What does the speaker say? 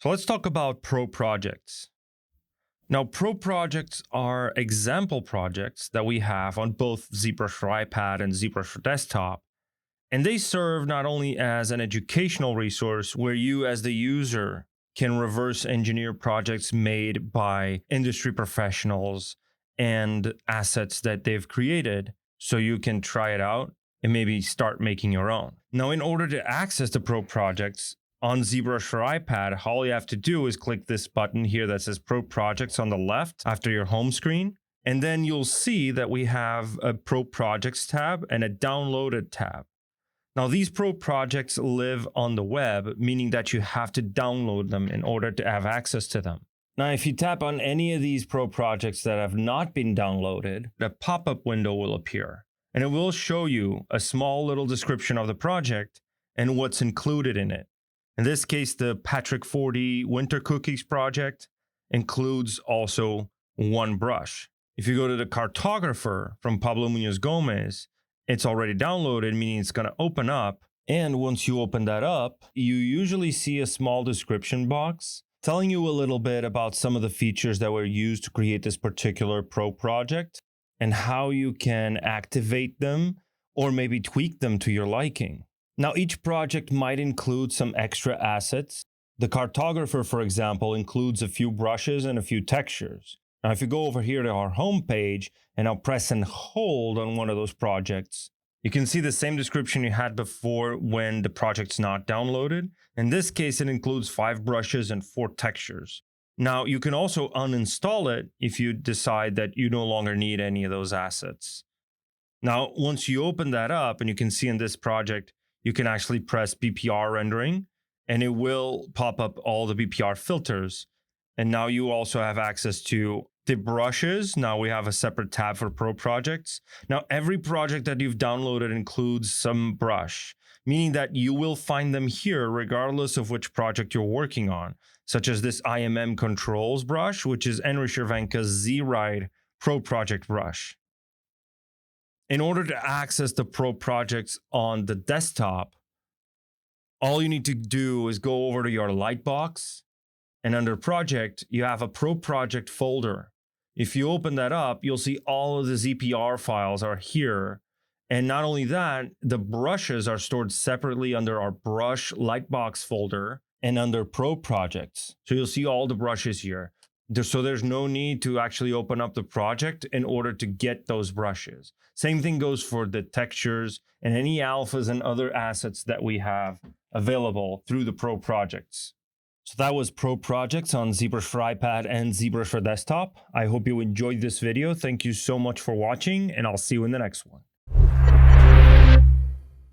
So let's talk about Pro Projects. Now, Pro Projects are example projects that we have on both ZBrush for iPad and ZBrush for desktop. And they serve not only as an educational resource where you as the user can reverse engineer projects made by industry professionals and assets that they've created so you can try it out and maybe start making your own. Now, in order to access the Pro Projects on ZBrush for iPad, all you have to do is click this button here that says Pro Projects on the left after your home screen. And then you'll see that we have a Pro Projects tab and a Downloaded tab. Now, these Pro Projects live on the web, meaning that you have to download them in order to have access to them. Now, if you tap on any of these Pro Projects that have not been downloaded, a pop-up window will appear, and it will show you a small little description of the project and what's included in it. In this case, the Patrick 4D Winter Cookies project includes also one brush. If you go to the Cartographer from Pablo Munoz Gomez, it's already downloaded, meaning it's going to open up. And once you open that up, you usually see a small description box telling you a little bit about some of the features that were used to create this particular Pro project and how you can activate them or maybe tweak them to your liking. Now, each project might include some extra assets. The Cartographer, for example, includes a few brushes and a few textures. Now, if you go over here to our home page and now press and hold on one of those projects, you can see the same description you had before when the project's not downloaded. In this case, it includes 5 brushes and 4 textures. Now, you can also uninstall it if you decide that you no longer need any of those assets. Now, once you open that up, and you can see in this project, you can actually press BPR rendering, and it will pop up all the BPR filters. And now you also have access to the brushes. Now we have a separate tab for Pro Projects. Now, every project that you've downloaded includes some brush, meaning that you will find them here regardless of which project you're working on, such as this IMM Controls brush, which is Henry Cervenka's Z-Ride Pro Project brush. In order to access the Pro Projects on the desktop, all you need to do is go over to your Lightbox, and under Project, you have a Pro Project folder. If you open that up, you'll see all of the ZPR files are here. And not only that, the brushes are stored separately under our Brush Lightbox folder and under Pro Projects. So you'll see all the brushes here. So there's no need to actually open up the project in order to get those brushes. Same thing goes for the textures and any alphas and other assets that we have available through the Pro Projects. So that was Pro Projects on ZBrush for iPad and ZBrush for desktop. I hope you enjoyed this video. Thank you so much for watching, and I'll see you in the next one.